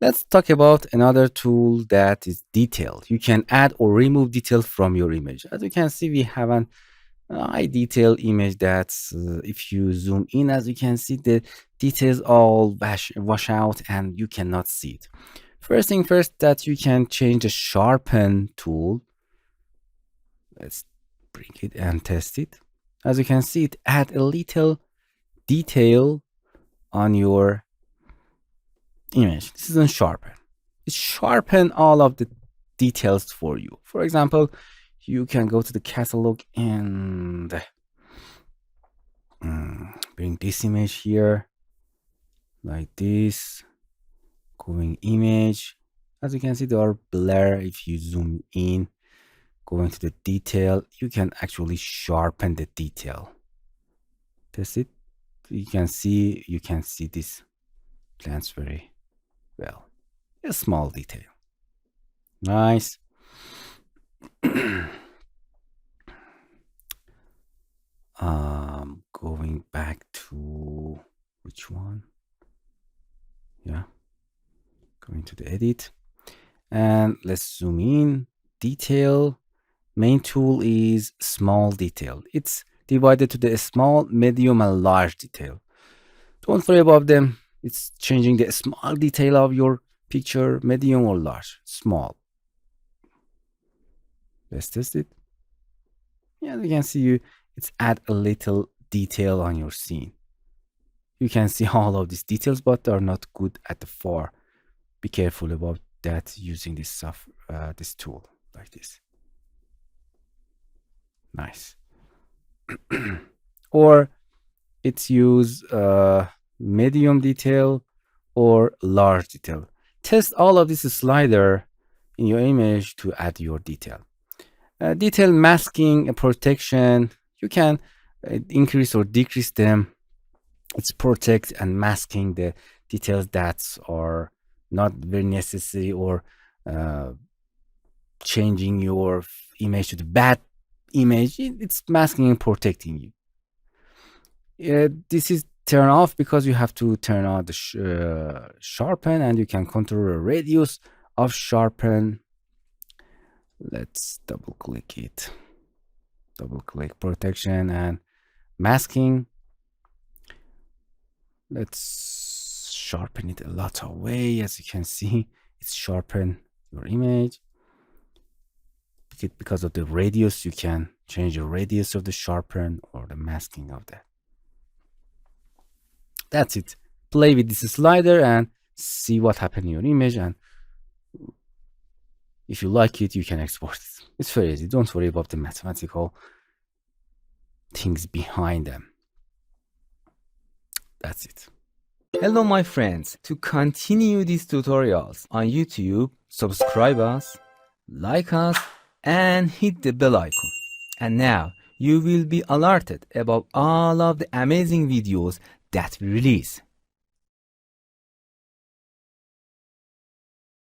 Let's talk about another tool that is detail. You can add or remove detail from your image. As you can see, we have an high detail image that's if you zoom in, as you can see, the details all wash out and you cannot see it. First thing first, that you can change the sharpen tool. Let's bring it and test it. As you can see, it add a little detail on your image. This isn't sharpen. It sharpen all of the details for you. For example, you can go to the catalog and bring this image here like this. Going image. As you can see, there are blur. If you zoom in, going to the detail, you can actually sharpen the detail. Test it. You can see this blends very well. A small detail. Nice. Going back to which one? Yeah. Going to the edit. And let's zoom in. Detail. Main tool is small detail. It's divided to the small, medium, and large detail. Don't worry about them. It's changing the small detail of your picture, medium or large, small. Let's test it. Yeah, you can see it's add a little detail on your scene. You can see all of these details, but they're not good at the far. Be careful about that using this this tool like this. Nice. Or it's use medium detail or large detail. Test all of this slider in your image to add your detail. Detail masking and protection, you can increase or decrease them. It's protect and masking the details that are not very necessary, or changing your image to the bad image. It's masking and protecting you. This is turn off because you have to turn on the sharpen, and you can control the radius of sharpen. Let's double click it. Double click protection and masking. Let's sharpen it a lot away. As you can see, it's sharpen your image. Because of the radius, you can change the radius of the sharpen or the masking of that. That's it. Play with this slider and see what happened in your image, and if you like it, you can export it. It's very easy. Don't worry about the mathematical things behind them. That's it. Hello, my friends. To continue these tutorials on YouTube, subscribe us, like us, and hit the bell icon. And now you will be alerted about all of the amazing videos that we release.